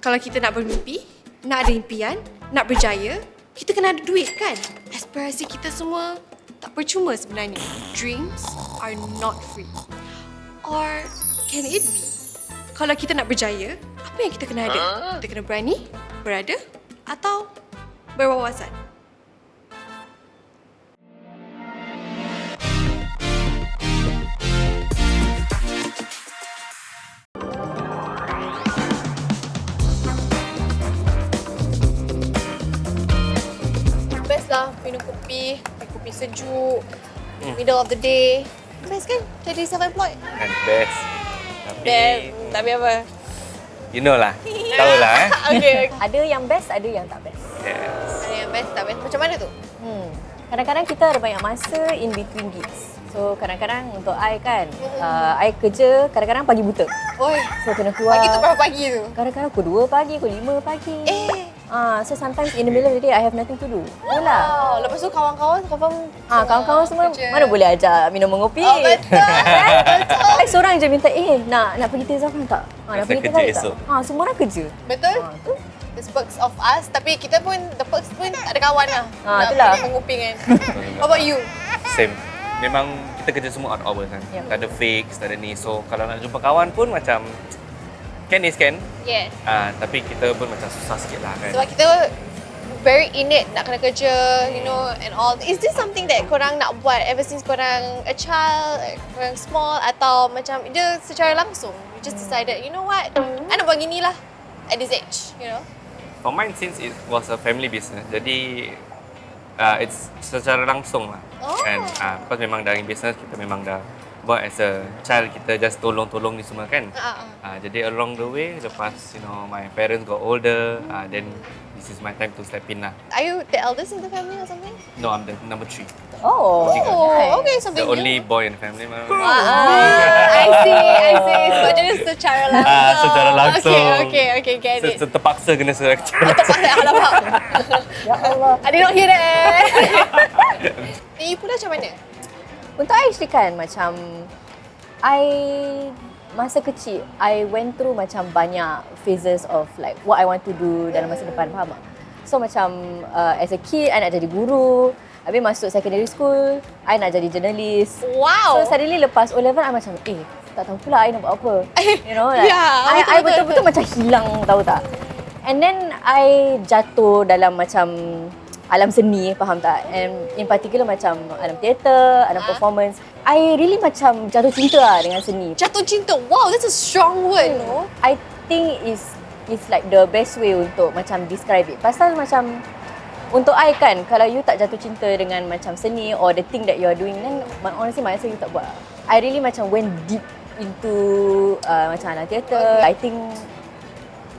Kalau kita nak bermimpi, nak ada impian, nak berjaya, kita kena ada duit kan? Aspirasi kita semua tak percuma sebenarnya. Dreams are not free. Or can it be? Kalau kita nak berjaya, apa yang kita kena ada? Kita kena berani, berada atau berwawasan? Best lah minum kopi sejuk, middle of the day. Best kan jadi self-employed? Kan best. Tapi apa? You know lah. Tahu lah Okay. Ada yang best, ada yang tak best. Yes. Ada yang best, tak best. Macam mana tu? Kadang-kadang kita ada banyak masa in between gigs. So kadang-kadang untuk I kan, I kerja kadang-kadang pagi buta. Oi, So kena keluar. pagi tu berapa pagi tu? Kadang-kadang pukul 2 pagi, pukul 5 pagi. So sometimes in the middle of the day I have nothing to do. Itulah. Wow. Lepas tu kawan-kawan confirm Kawan-kawan semua kerja. mana boleh ajak minum mengopi. Oh, betul. Betul. I seorang je minta, nak pergi Tezafan tak? Nak Masa pergi kerja Tezafan esok. tak? Semua orang kerja. Betul? Tu. The perks of us. Tapi kita pun, the perks pun ada kawan lah. Nak itulah. pergi mengupi kan. How about you? Same. Memang kita kerja semua out hours kan. Yep. Tak ada fix, tak ada ni. So kalau nak jumpa kawan pun macam can is can. Yes. Tapi kita pun macam susah sikit lah kan. Sebab kita very innate nak kena kerja, you know, and all. Is this something that korang nak buat ever since korang a child, korang small, atau macam dia secara langsung? You just decided, you know what, I nak buat gini lah at this age, you know? For mine, since it was a family business, jadi it's secara langsung lah. Oh. And because memang dari business kita memang dah buat as a child, kita just tolong-tolong ni semua kan. Jadi along the way, lepas my parents got older, then this is my time to step in lah. Are you the eldest in the family or something? No, I'm the number 3. Oh, Oh, okay, The something only new. boy in the family. I see. Sebab dia secara langsung. Secara langsung. Okay, get it. Terpaksa kena select. Terpaksa, alamak. ya Allah. I did not hear that. You pula macam mana? Untuk I actually kan macam I masa kecil I went through macam banyak phases of like what I want to do dalam masa depan, faham tak? So macam as a kid I nak jadi guru, habis masuk secondary school I nak jadi journalist. Wow. So suddenly lepas O-level I macam tak tahu pula I nak buat apa. You know like Yeah, I betul. betul-betul macam hilang, tahu tak? And then I jatuh dalam macam alam seni, faham tak? And in particular macam alam teater, alam performance. I really macam jatuh cinta lah dengan seni. Jatuh cinta. Wow, that's a strong word, no? I think is like the best way untuk macam describe it. Pasal macam untuk I kan, kalau you tak jatuh cinta dengan macam seni or the thing that you are doing, then honestly might as well you tak buat. I really macam went deep into macam alam teater. I think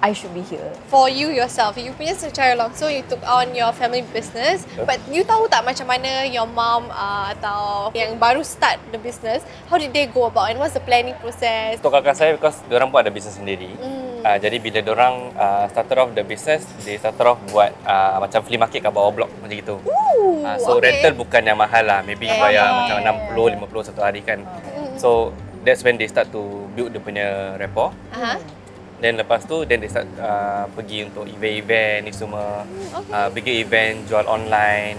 I should be here. For you yourself, you punya secara langsung, you took on your family business. But you tahu tak macam mana your mom atau yang baru start the business, how did they go about and what's the planning process? Untuk kakak saya, because diorang pun ada bisnes sendiri. Jadi bila diorang started off the business, they started off buat macam flea market kat bawah blok macam gitu. So okay. rental bukan yang mahal lah. Maybe bayar macam 60-50 satu hari kan. So that's when they start to build dia punya rapport. Then lepas tu, then they start pergi untuk event-event ni semua. Bigger event, jual online.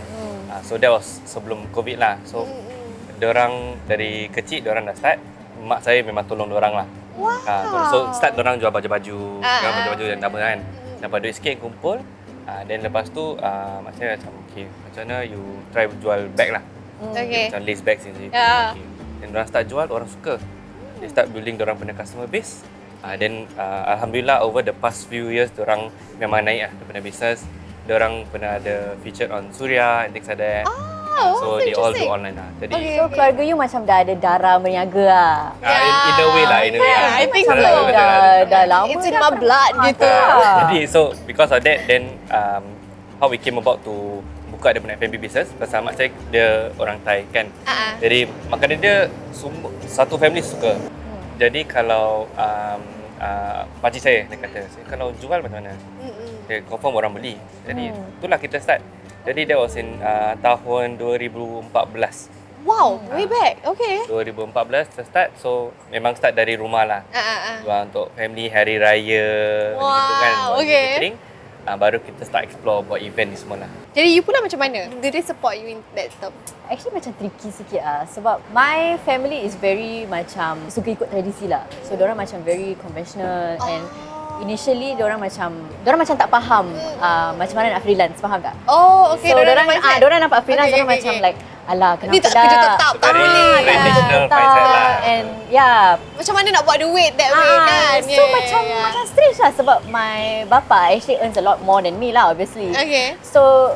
So that was sebelum COVID lah. So diorang dari kecil, diorang dah start. Mak saya memang tolong diorang lah. So start diorang jual baju-baju. Jual baju-baju dan apa kan. Dapat duit sikit kumpul. Then lepas tu, mak saya macam, okay, macam mana you try jual bag lah. Okay. Macam lace bags ni. Yeah. Okay. Then diorang start jual, orang suka. They start building diorang punya customer base. Then alhamdulillah over the past few years diorang memang naik lah dia punya business. Diorang pernah ada featured on Suria and things like that. So they all do interesting. online lah. Jadi So keluarga you macam dah ada darah berniaga lah. in a way lah, in a way. Yeah, I think Macam so. like dah lama. It's in dah my kan? blood gitu. Jadi so because of that, then how we came about to buka dia punya F&B business. Pasal mak saya dia orang Thai kan. Jadi makanan dia satu family suka. Jadi kalau pakcik saya dia kata, kalau jual macam mana? Dia confirm orang beli. Jadi itulah kita start. Jadi that was in tahun 2014. Wow, way back. Okay. 2014 kita start. So memang start dari rumah lah. Untuk family hari raya gitu kan. Buat okay. catering. Baru kita start explore buat event ni semua lah. Jadi you pula macam mana? Do they support you in that term? Actually macam tricky sikit sebab my family is very macam suka ikut tradisi lah. So diorang macam very conventional and initially diorang macam tak faham macam mana nak freelance, faham tak? Oh, okay. So diorang nampak freelance diorang macam like alah kenapa ni tak kerja tetap, tak Very boleh. traditional mindset lah. And yeah, Macam mana nak buat duit that way kan? so macam strange lah sebab my bapa actually earns a lot more than me lah obviously. Okay. So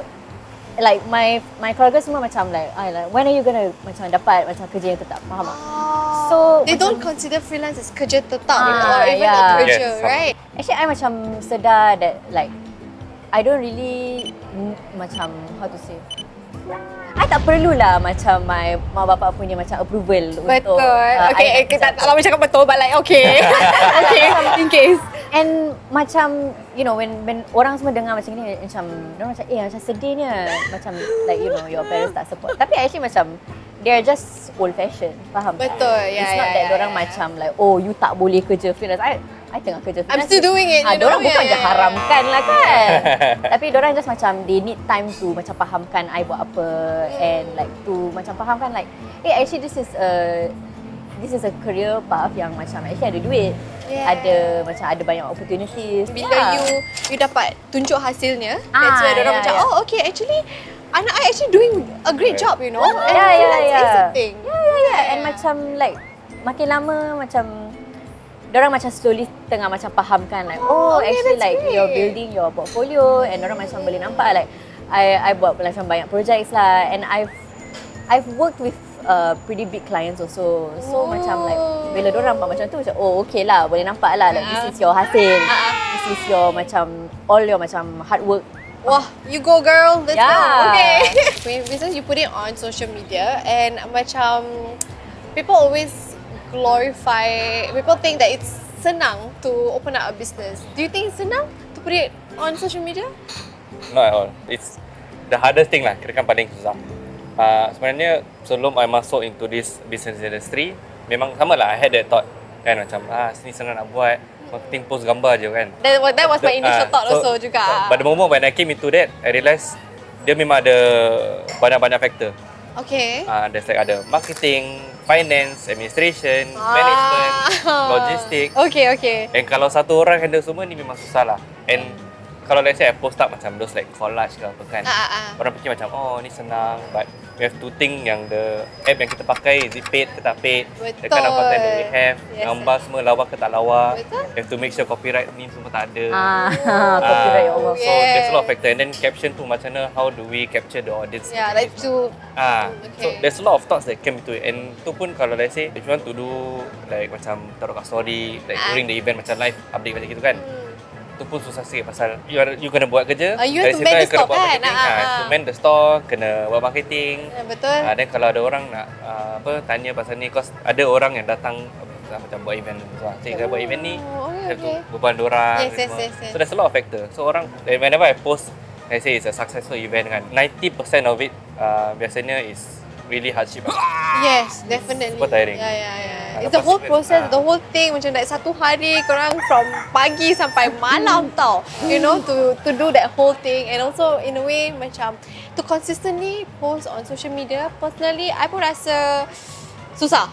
like my keluarga semua macam like when are you gonna macam dapat macam kerja yang tetap, faham tak? So They don't consider freelance as kerja tetap or even a kerja, Yes, right? actually I macam sedar that like I don't really macam how to say, I tak perlulah macam my mak bapak punya macam approval Betul. untuk Okay, kita tak lama cakap betul but like okay. Okay, in case. and macam you know when orang semua dengar macam ni macam orang macam macam sedihnya macam like you know your parents tak support, tapi actually macam they are just old fashion, faham tak? Betul, ya, It's not ya, that ya, dorang ya. macam like oh you tak boleh kerja freelance. I tengah kerja freelance. I'm still doing it, you know. Dorang bukan je Yeah. haramkan lah kan. Tapi dorang just macam they need time to macam fahamkan I buat apa and like to macam fahamkan like actually this is a career path yang macam actually ada duit. Yeah. Ada macam ada banyak opportunities. Bila you dapat tunjuk hasilnya, that's where orang macam oh okay, actually anak I actually doing a great job, you know. And freelance is a thing. And macam like makin lama macam dorang macam slowly tengah macam fahamkan like okay, actually that's like great. you're building your portfolio and dorang macam boleh nampak like I buat macam banyak projects lah and I've worked with pretty big clients also. So macam like bila dorang nampak macam tu macam okay lah, boleh nampak lah like this is your hasil. This is your macam all your macam hard work. Wah, you go girl, let's go. Yeah. Okay. Because you put it on social media and macam people always glorify, people think that it's senang to open up a business. Do you think it's senang to put it on social media? Not at all. It's the hardest thing lah, kira-kira paling susah. Sebenarnya sebelum I masuk into this business industry, memang sama lah, I had that thought kan macam sini senang nak buat, marketing post gambar je kan. That was my initial thought also juga. But the moment when I came into that, I realised dia memang ada banyak-banyak factor. Okay. There's like ada marketing, finance, administration, management, logistik. Okay. And kalau satu orang handle semua ni memang susah lah. And kalau let's say I post up macam those like collage ke apa kan, orang fikir macam ni senang, but we have to think yang the app yang kita pakai, is it paid ke tak paid, the kind of content that we have, gambar semua lawa ke tak lawa, we have to make sure copyright ni semua tak ada. Copyright ya Allah. So there's a lot of factor, and then caption tu macam mana, how do we capture the audience? Yeah, like to So there's a lot of thoughts that came into it, and tu pun kalau let's say if you want to do like macam taruh kat story like during the event macam live update macam gitu kan, tu pun susah sikit pasal you kena buat kerja, you have to man the store kan. To man the store, kena buat marketing. Betul. Dan kalau ada orang nak tanya pasal ni, cause ada orang yang datang macam buat event, saya buat event ni, saya tu beban diorang. Yes. So there's a lot of factor. So orang, whenever I post, I say it's a successful event kan, 90% of it biasanya is really hardship. Yes, definitely. Super tiring. Yeah. It's the whole process, the whole thing macam like satu hari korang from pagi sampai malam tau. You know, to do that whole thing, and also in a way macam to consistently post on social media. Personally, I pun rasa susah.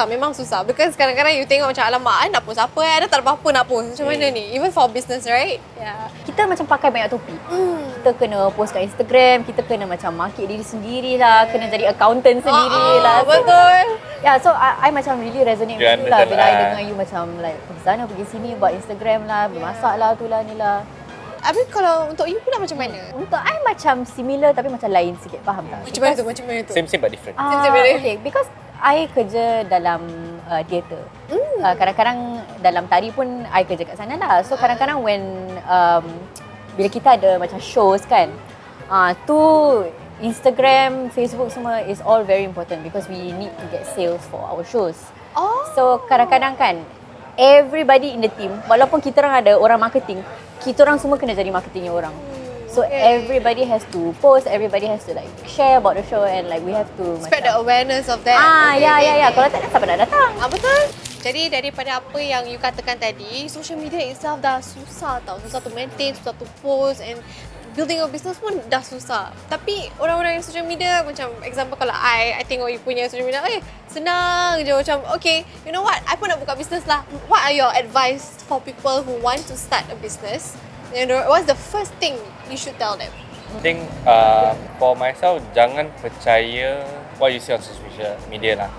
Memang susah. Because kadang-kadang you tengok macam alamak, nak post apa ada tak ada apa-apa nak post. Macam mana ni? Even for business, right? Yeah. Kita macam pakai banyak topi. Kita kena post kat Instagram, kita kena macam market diri sendiri lah, kena jadi accountant sendiri lah. Betul. So I macam really resonate with you lah bila I dengar you macam like pergi sana pergi sini buat Instagram lah, bermasak lah tu lah ni lah. Habis kalau untuk you pula macam mana? Untuk I macam similar tapi macam lain sikit, faham tak? Macam mana tu? Same but different. Okay, because I kerja dalam theater. Kadang-kadang dalam tari pun I kerja kat sana lah. So kadang-kadang when bila kita ada macam shows kan, tu Instagram, Facebook semua is all very important because we need to get sales for our shows. So kadang-kadang kan everybody in the team, walaupun kita orang ada orang marketing, kita orang semua kena jadi marketingnya orang. So everybody has to post, everybody has to like share about the show and like we have to Spread the awareness of that. ya. Kalau tak, siapa nak datang? Betul. Jadi daripada apa yang you katakan tadi, social media itself dah susah tau. Susah to maintain, susah to post and building a business pun dah susah. Tapi orang-orang yang social media, macam example kalau I tengok you punya social media, senang je macam, okay, you know what, I pun nak buka business lah. What are your advice for people who want to start a business? You know, what's the first thing you should tell them? I think for myself, jangan percaya what you see on social media lah.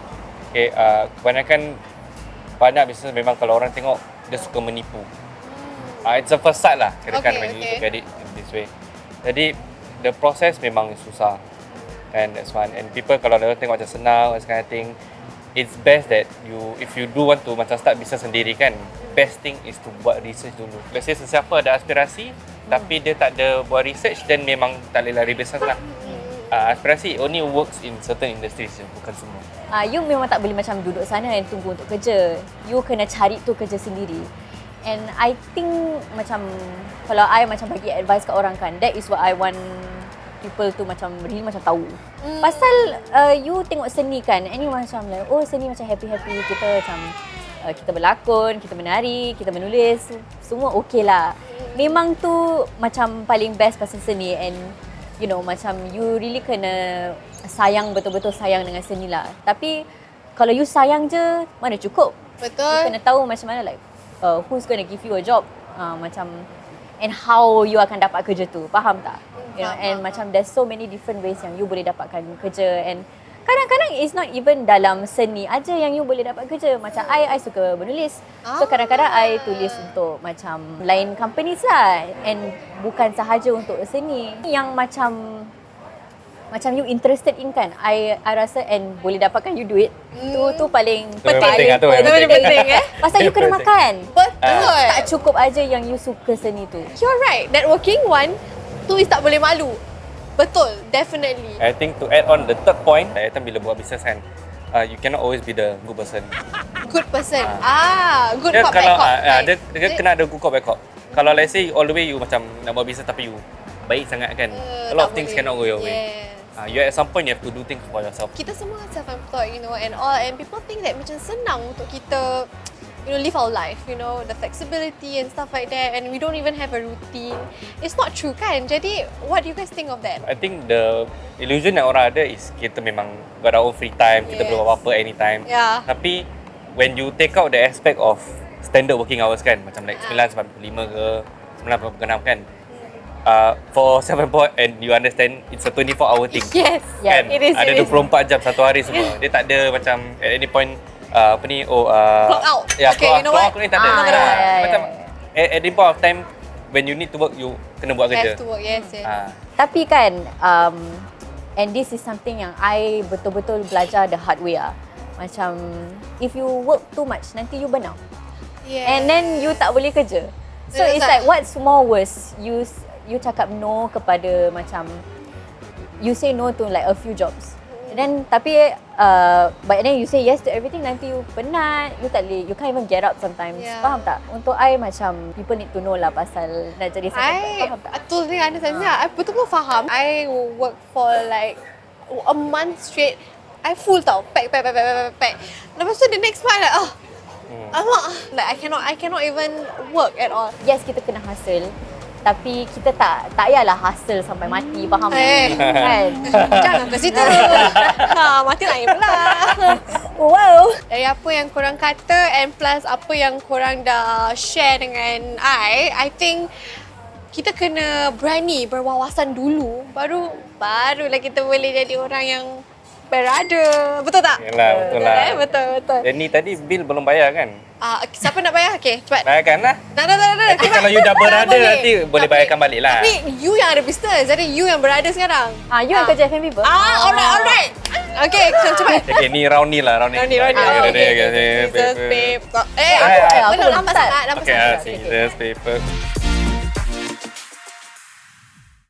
Okay, kebanyakan banyak bisnes memang kalau orang tengok, dia suka menipu. It's a facade lah, kira-kira when you look at it in this way. Jadi, the process memang susah. And that's one. And people kalau dia tengok macam senang, this kind of thing, it's best that if you do want to macam start business sendiri kan, best thing is to buat research dulu. Let's say sesiapa ada aspirasi, tapi dia tak ada buat research, then memang tak boleh lari business lah. Aspirasi only works in certain industries je, bukan semua. You memang tak boleh macam duduk sana dan tunggu untuk kerja. You kena cari tu kerja sendiri. And I think macam kalau I macam bagi advice kat orang kan, that is what I want people tu macam really macam tahu. Pasal you tengok seni kan, and you macam like, oh seni macam happy-happy, kita macam kita berlakon, kita menari, kita menulis, semua okey lah. Memang tu macam paling best pasal seni and you know macam you really kena sayang, betul-betul sayang dengan seni lah. Tapi kalau you sayang je, mana cukup. Betul. You kena tahu macam mana like who's going to give you a job, macam and how you akan dapat kerja tu, faham tak? You know, and macam there's so many different ways yang you boleh dapatkan kerja and kadang-kadang it's not even dalam seni aja yang you boleh dapat kerja. Macam I suka menulis. So kadang-kadang I tulis untuk macam lain companies lah and bukan sahaja untuk seni. Yang macam you interested in kan, I rasa and boleh dapatkan you duit. Tu paling penting lah tu. Penting Pasal you kena makan. Betul. Tak cukup aja yang you suka seni tu. You're right. Networking one, tu is tak boleh malu. Betul, definitely. I think to add on the third point, time bila buat business kan, you cannot always be the good person. Good person. Good Dia cop, kalau bad cop. dia kena ada good cop, bad cop. Kalau let's say all the way you macam nak buat business tapi you baik sangat kan, a lot of things cannot go your way. You at some point you have to do things for yourself. Kita semua self-employed, you know, and all, and people think that macam senang untuk kita, you know, live our life, you know, the flexibility and stuff like that, and we don't even have a routine. It's not true kan? Jadi, what do you guys think of that? I think the illusion yang orang ada is kita memang got our own free time, kita boleh buat apa-apa anytime. Yeah. Tapi when you take out the aspect of standard working hours kan, macam like 9 sampai 5 ke 9 sampai 6 kan, for self-employed and you understand it's a 24-hour thing. Yes, Yeah, Kan? it is. Ada 24 jam satu hari semua. Dia tak ada macam at any point Clock out. Ya, Okay, you know clock what? out ni tak ada. Macam ya. at any point of time when you need to work, you kena buat kerja. Have to work, yes. Tapi kan, and this is something yang I betul-betul belajar the hard way lah. Macam, if you work too much, nanti you burn out. Yeah. And then you tak boleh kerja. So That's it's like what's more worse, you cakap no kepada macam, you say no to like a few jobs. And then tapi but then you say yes to everything, nanti you penat, you can't even get up sometimes. Yeah. Faham tak? Untuk I macam people need to know lah pasal nak jadi self-employed. Faham tak? I totally understand. I betul-betul faham. I work for like a month straight. I full tau, pack. Lepas tu the next month like, alamak, like I cannot even work at all. Yes, kita kena hustle. Tapi kita tak payahlah hustle sampai mati, faham tak? Kan? Jangan ke situ. Mati lain pula. Wow. Dari apa yang korang kata and plus apa yang korang dah share dengan I think kita kena berani berwawasan dulu, barulah kita boleh jadi orang yang berada. Betul tak? Yalah, betul lah. Betul. Dan ni tadi bil belum bayar kan? Siapa nak bayar? Okay, cepat. Bayarkan lah. Dah. Nanti kalau you dah berada nanti boleh bayarkan balik lah. Tapi you yang ada business, jadi you yang berada sekarang. You yang kerja F&B apa? Alright. Okay, cepat. Okay, ni round ni lah. Round ni. Okay. Scissors, paper. Aku Lambat start. sangat. Okay, scissors, paper.